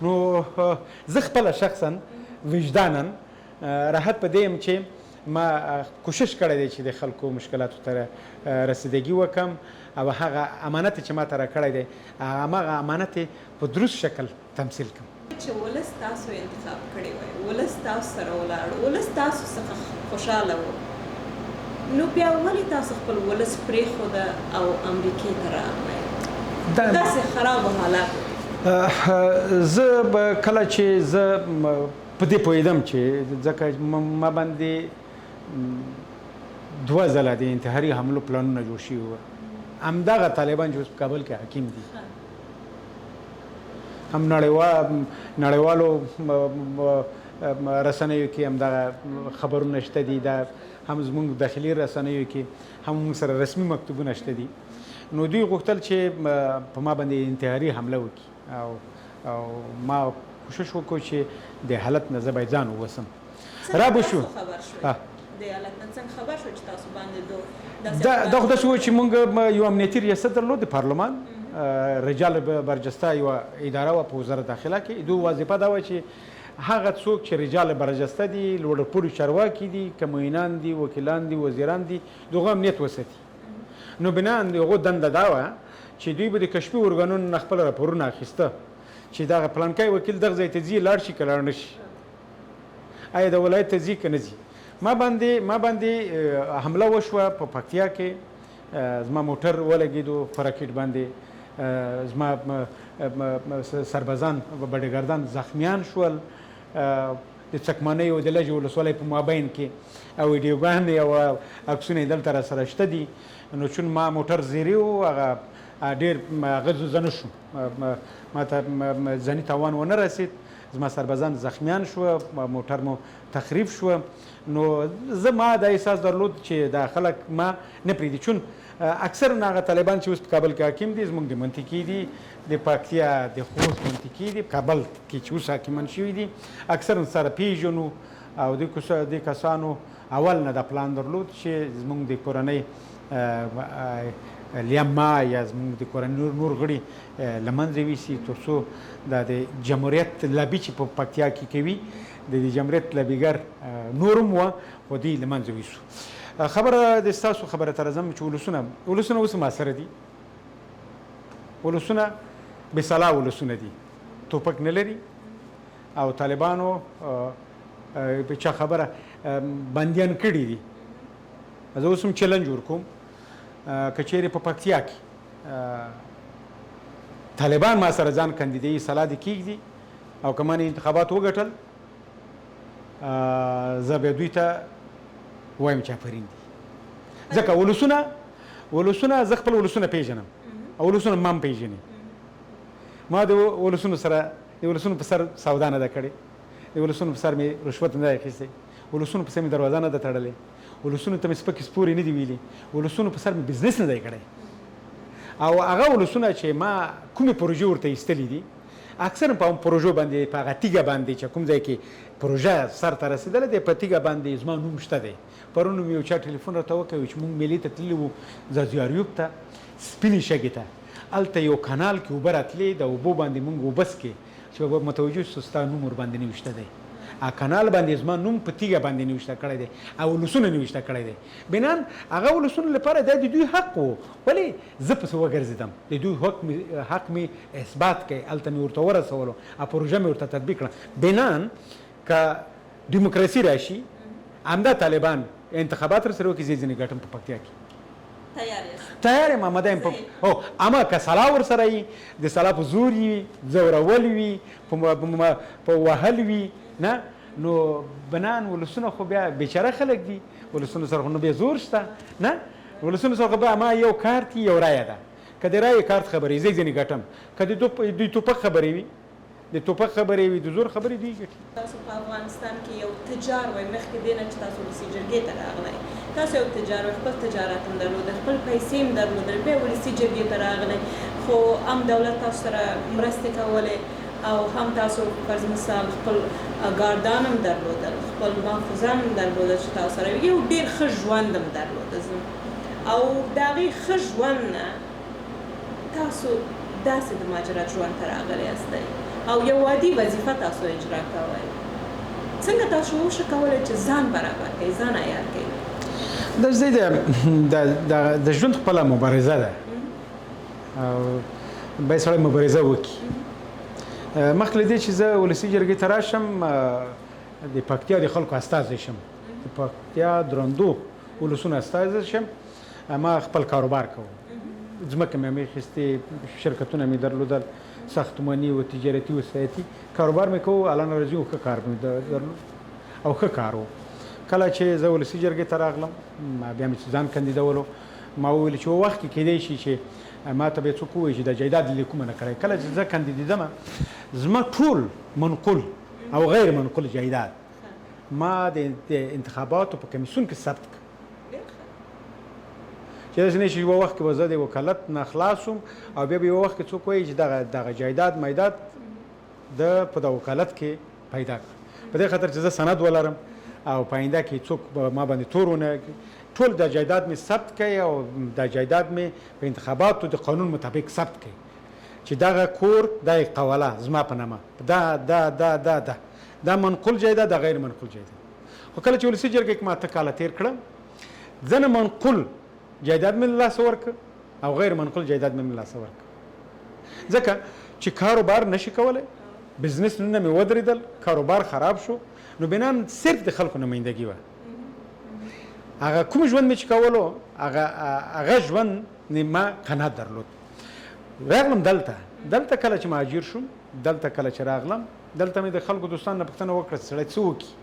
نو زه خپله شخصا وجدانا راحت په دې یم چې ما کوشش کړی دی چې د خلکو مشکلاتو ته رسیدګي وکم او هغه امانت چې ما ته راکړی دی هماغه امانت په درست شکل تمثیل کړم. چې ولس تاسو انتخاب کړی وای ولس تاسو سره ولاړ ولس تاسو څخه خوشحاله و نو بیا ولې تاسو خپل ولس پرېښوده او امریکې ته راغلی داسې خراب حالات؟ زه به کله چې زه په دې پوهېدم چې ځکه ما باندې 2 ځله د انتحاري حملو پلانونه جوړ شوي وو. همدغه طالبان چې اوس په کابل کې حاکم دي هم نړیوالو رسنیو کې همدغه خبرونه شته دي دا هم زموږ داخلي رسنیو کې هم موږ سره رسمي مکتوبونه شته دي. نو دوی غوښتل چې په ما باندې انتحاري حمله وکړي او ما کوشش وکړو چې د حالت نه زه باید ځان ووسم. را به شو دا خو داسې و چې موږ یو امنیتي ریاست درلود د پارلمان رجال برجسته یوه اداره وه په وزارت داخله کې. دوی وظیفه دا وه چې هغه څوک چې رجال برجسته دي لوړ پوړي چارواکي دي که معینان دي وکیلان دي وزیران دي د هغو امنیت وساتي. نو بنا د هغو دنده دا وه چې دوی به د کشفي ارګانونو نه خپل راپورونه اخیسته چې دغه پلانکی وکیل دغه ځای ته ځي لاړ شي که لاړ نه شي آیا د ولایت ته ځي که نه ځي. ما باندې حمله وشوه په پکتیا کې زما موټر ولګېدو په راکټ باندې زما سربازان بډګردان زخمیان شول د څکمنۍ او د لجې ولسوالۍ په مابین کې او ویډیوګانې او عکسونه یې دلته راسره شته دي. نو چون ما موټر زیري و هغه ډېر هغه زه نه شوم ما ته ځاني تاوان ونه رسید زما سربازان زخمیان شوه موټر مو تخریب شوه. نو زه ما دا احساس درلود چې دا خلک ما نه پرېږدي چون اکثر هغه طالبان چې اوس په کابل کې حاکم دي زموږ د منطقې دي د پکتیا د خوست منطقې دي کابل کې چې اوس حاکمان شوي دي اکثر سره پیژنو او دې کسانو اول نه دا پلان درلود چې زموږ د کورنۍ لیما یا زموږ د کورنۍ نور غړي له منځه یوسي تر څو دا د جمهوریت لابي چې په پکتیا کې کوي د جمهوریت لابیګر نور هم وه خو دوی له منځه یوسو خبره د ستاسو خبره ته راځم چې ولسونه اوس ما سره دي ولسونه بېسلا ولسونه دي توپک نه لري او طالبانو په چا خبره بندیان کړي دي زه اوس هم چلنج ورکوم که چیرې په پکتیا کې طالبان ما سره ځان کاندیدوي سلا دې کېږدي او که ما انتخابات وګټل زه بیا دوی ته وایم چې آفرین دي ځکه ولسونه زه خپل ولسونه پیژنم او ولسونه ما هم پیژني ما د ولسونو سره د ولسونو په سر سودا نه ده کړې د ولسونو په سر مې رشوت نه ده اخیستی ولسونو په سر مې دروازه نه ده تړلې ولسونو ته مې سپکې سپورې نه دي ویلي ولسونو په سر مې بزنس نه دی کړی او هغه ولسونه چې ما کومې پروژې ورته ایستلې دي اکثرا په پروژو باندې په هغه تیږه باندې چې کوم ځای کې پروژه سر ته رسېدلې دی په تیږه باندې زما نوم شته دی پرون مې یو چا ټلیفون راته وکړ چې موږ میلې ته تللي وو ځاځیاریوب ته سپینې شګې ته هلته یو کانال کې اوبه راتلې د اوبو باندې موږ اوبه څکې چې متوجه شو ستا نوم ورباندې نوشته دی کانال باندې زما نوم په تیږه باندې نوشته کړی دی او ولسونه نوشته کړی دی بنان هغه ولسونو لپاره دا د دوی حق و ولې زه پسې وګرځېدم د دوی حق مې اثبات کړی هلته مې ورته ورسولو او پروژه مې ورته تطبیق کړه بنان که ډیموکراسي راشي همدا طالبان انتخابات رسره وکړي زه ځینې ګټم په پکتیا کې تیار یم آماده یم اما که سلا ورسره وي د سلا په زور وي ځورول وي په وهل وي نه نو بنان ولسونه خو بیا بیچاره خلک دي ولسونه سره خو نو بیا زور شته نه ولسونه سره خو بیا ما یو کارت یو رایه ده که د رایې کارت خبرې زه ځینې ګټم که د دوی توپک خبرې وي د توپک خبرې وي د زور خبرې دوی ګټي تاسو په افغانستان کې یو تجار وای مخکې دې نه چې تاسو ولسي جرګې ته راغلی تاسو یو تجار وای خپل تجارت هم درلوده خپل پیسې هم درلودل بیا ولسي جرګې ته راغلی خو هم دولت تاسو سره مرستې کولې او هم تاسو فرض مثال خپل ګاردان هم درلودل خپل محافظان هم درلودل چې تاسو سره یو ډېر ښه ژوند هم درلوده او د هغې ښه ژوند نه تاسو داسې د مهاجرت ژوند ته راغلی یاستئ او یو عادي وظیفه تاسو اجرا کوئ څنګه تاسو وشو کولی چې ځان برابر کړئ ځان عیار کړئ د ژوند خپله مبارزه ده او باید سړی مبارزه وکړي مخکې له دې چې زه ولسي جرګې ته راشم د پکتیا د خلکو استازی شم د پکتیا درندو ولسونو استازی شم ما خپل کاروبار کوم ځمکه مې اخیستې شرکتونه مې درلودل ساختماني و تجارتي و صنعتي کاروبار مې کوو الان راځي او ښه کار مې درلود او ښه کار و کله چې زه ولسي جرګې ته راغلم بیا مې ځان کاندیدولو ما وویل چې وخت کې کیدای شي چې ما ته به څوک ووایي چې د جایداد لیکومه نه کړی کله چې زه کاندیدېدم زما ټول منقول او غیر منقول جایداد ما د انتخاباتو په کمیسیون کې ثبت کړ چې داسې نه شي یوه وخت کې به زه د وکالت نه خلاص شوم او بیا به یوه وخت کې څوک وایي چې دغه جایداد مایداد د په د وکالت کې پیدا کړ په دې خاطر چې زه سند ولرم او په آینده کې څوک ما باندې تور ونه ټول د جایداد مې ثبت کړي او د جایداد مې په انتخاباتو د قانون مطابق ثبت کړي چې دغه کور دا قواله زما په نامه دا منقول جایداد دا غیر منقول جایداد خو کله چې ولسي جرګې کې ما اته کاله تېر کړم ځنه منقول جایداد مې له لاسه ورکړ او غیر منقول جایداد مې له لاسه ورکړ ځکه چې کاروبار نشي کولی بزنس نه مې ودرېدل کاروبار خراب شو نو بنان صرف د خلکو نمایندګي وه هغه کوم ژوند مې چې کولو هغه ژوند ما قناعت درلود راغلم دلته کله چې مهاجر شوم دلته کله چې راغلم دلته مې د خلکو دوستانو نه پوښتنه وکړه سړی څه وکړي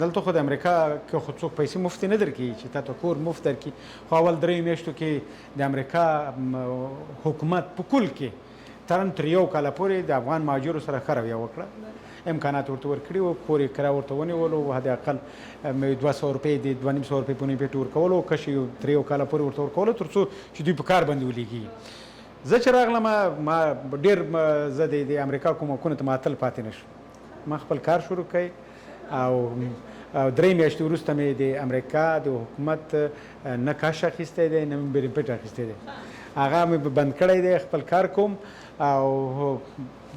دلته خو د امریکا کې خو څوک پیسې مفتې نه درکوي چې تا ته کور مفت درکړي خو اول 3 میاشتو کې د امریکا حکومت په کل کې تر یو کاله پورې د افغان مهاجرو سره ښه رویه وکړه امکانات ورته ورکړي وو کور یې کرا ورته ونیولو حد اقل 200 روپۍ د 250 روپۍ په نیمه پیټ ورکولو کښې تر یو کاله پورې ورته ورکولو تر څو چې دوی په کار باندې ولېږي زه چې راغلم ما ډېر زه د امریکا کوم حکومت معطل پاتې نه شوم ما خپل کار شروع کړی او 3 میاشتې وروسته مې د امریکا د حکومت نه کاش اخیستی دی نه مې بینیفټ اخیستی دی هغه مې بند کړی دی خپل کار کوم او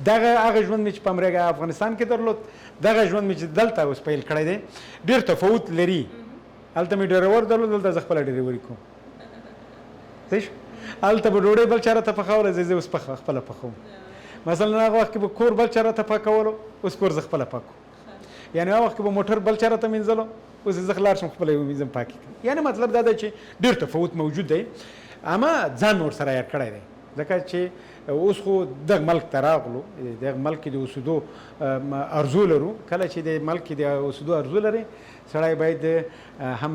هغه ژوند مې چې په امریکا افغانستان کې درلود دغه ژوند مې چې دلته اوس پیل کړی دی ډېر تفاوت لري هلته مې ډریور درلود دلته زه خپله ډریوري کوم صحیح شو هلته به ډوډۍ بل چا راته پخوله زه اوس خپله پخوم مثلا هغه وخت کې به کور بل چا راته پاکولو اوس کور زه خپله پاکوم یعنې هغه وخت کې به موټر بل چا راته مینځلو اوس زه لاړ شم خپله یې ومینځم پاکې کړم یعنې مطلب دا دی چې ډېر تفاوت موجود دی اما ځان مې ورسره یاد کړی دی ځکه چې اوس خو دغه ملک ته راغلو دغه ملک کې د اوسېدو ارزو لرو کله چې د ملک کې د اوسېدو ارزو لري سړی باید هم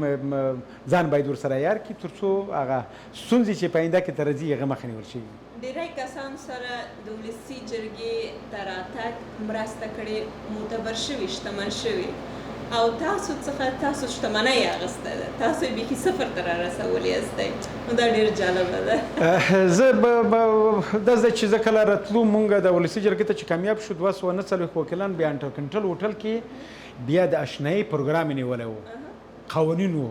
ځان باید ورسره یار کړي تر څو هغه ستونزې چې په آینده کې ته راځي هغه مخه نیول شي ډیری کسان سره د ولسي جرګې ته راتګ مرسته کړې معتبر شوي شتمن شوي او تاسو څخه تاسو شتمنۍ اخیسته ده تاسو یې بیخي صفر ته رارسولی یاستئ نو دا ډېر جالبه ده زه دا زه چې زه کله راتلو مونږ د ولسي جرګې ته چې کامیاب شو 249 وکیلان بیا انټر کنټرول هوټل کې بیا د اشنایي پروګرام یې نیولی و قوانینو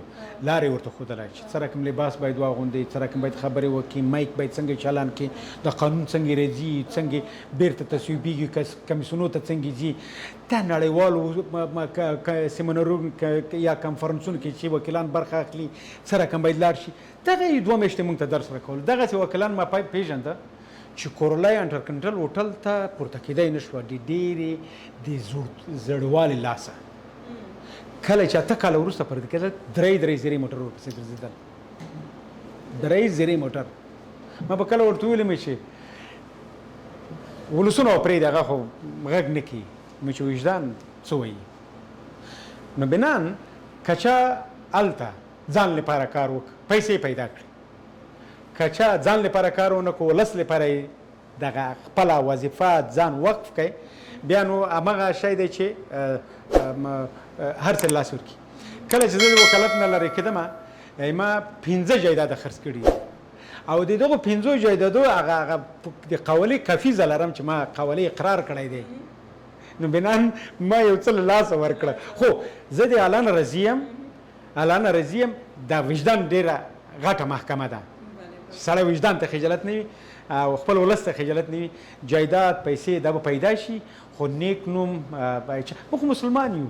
لارې ورته ښودلی چې څه رقم لباس باید واغوندئ څه رقم باید خبرې وکړي مایک باید څنګه چالان کړي د قانون څنګه راځي څنګه بیرته تصویبېږي کمیسیونو ته څنګه ځي دا نړیوالو سیمینارونو یا کنفرانسونو کې چې وکیلان برخه اخلي څه رقم باید لاړ شي دغه یې 2 میاشتې موږ ته درس راکول دغسې وکیلان ما پېژنده چې کورلای انټر کنټرول هوټل ته پورته کېدی نه شوه د ډېرې د زړوالي لاسه کله چې 8 کاله وروسته پورته کېدل 3 زیرې موټر ورپسې ګرځېدل 3 زیرې موټر ما به کله ورته ویلې مې چې ولسونه به پرېږدي هغه خو غږ نه کوي مې چې وجدان څه وایي نو بنان که چا هلته ځان لپاره کار وکړه پیسې پیدا کړي که چا ځان لپاره کار ونه کړو ولس لپاره یې دغه خپله وظیفه ځان وقف کړي بیا نو همغه شی دی چې هر څه لاس ورکړي کله چې زه د وکالت نه لرې کېدم ما 15 جایداده خرڅ کړي او د دغو 15 جایدادو هغه د قولې کفیزه لرم چې ما قولې اقرار کړی دی نو بنان ما یو څه له لاسه ورکړه خو زه د اعلان رضي یم دا وجدان ډېره غټه محکمه ده سړی وجدان ته خجالت نه وي او خپل ولس ته خجالت نه وي جایداد پیسې دا به پیدا شي خو نیک نوم موږ خو مسلمان یو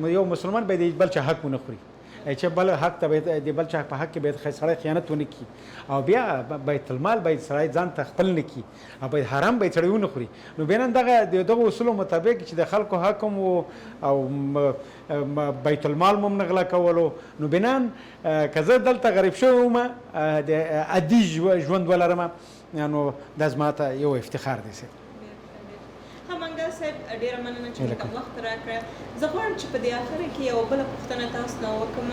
یو مسلمان باید بل چا حق ونه خوري چې بل حق ته باید د بل چا په حق کې باید سړی خیانت ونه کړي او بیا بیت المال باید سړی ځان ته خپل نه کړي او باید حرام باید سړی ونه خوري نو بیا دغه اصولو مطابق چې د خلکو حق هم او بیت المال مو نه غلا کولو نو بنان که زه دلته غریب شوی وم د عادي ژوند ولرم نو دا زما ته یو افتخار دی همنګل صاحب ډېره مننه چې موږ ته وخت راکړه زه غواړم چې په دې اخره کې یوه بله پوښتنه تاسو نه وکړم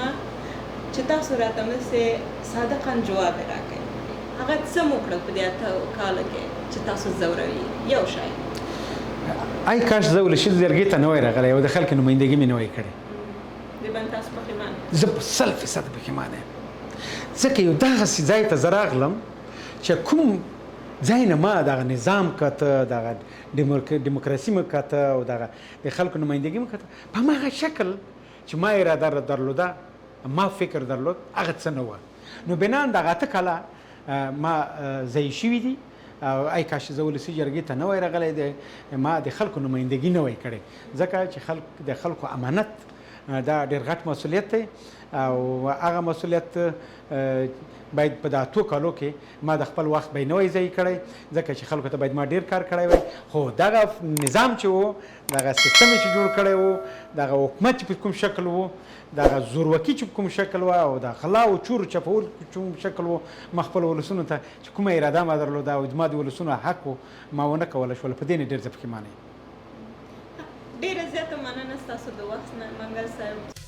چې تاسو راته مثې صادقا جواب یې راکړئ هغه څه مو کړل په دې 8 کاله کې چې تاسو ځوروي یو شی ای کاش زه ولسي جرګې ته نه وای راغلی او د خلکو نمایندګي مې نه وای کړې دې باندې تاسو پښیمان زه په 100% پښیمانه یم ځکه یو دغسې ځای ته زه راغلم چې کوم ځای نه ما دغه نظام کته دغه دیموکراسي مې کته او دغه د خلکو نمایندګي مې کته په هماغه شکل چې ما اراده درلوده ما فکر درلود هغه څه نه وه نو بنان دغه 8 کاله ما ځای شوي دي ای کاش زه ولسي جرګې ته نه وای راغلی دی ما د خلکو نمایندګي نه وای کړې ځکه چې د خلکو امانت دا ډېر غټ مسؤلیت دی او هغه مسؤلیت باید په 8 کالو کې ما د خپل وخت به نه وای ضایع کړی ځکه چې خلکو ته باید ما ډېر کار کړی وای خو دغه نظام چې و دغه سیستم چې جوړ کړی و دغه حکومت چې په کوم شکل و دغه زورواکي چې په کوم شکل و او د غلا او چور چپول چې کوم شکل و ما خپل ولسونو ته چې کومه اراده ما درلوده او زما د ولسونو حق و ما ونه کولی شول په دې نه ډېر زه پښیمانه یم ډېره زیاته مننه ستاسو د وخت نه منګل صاحب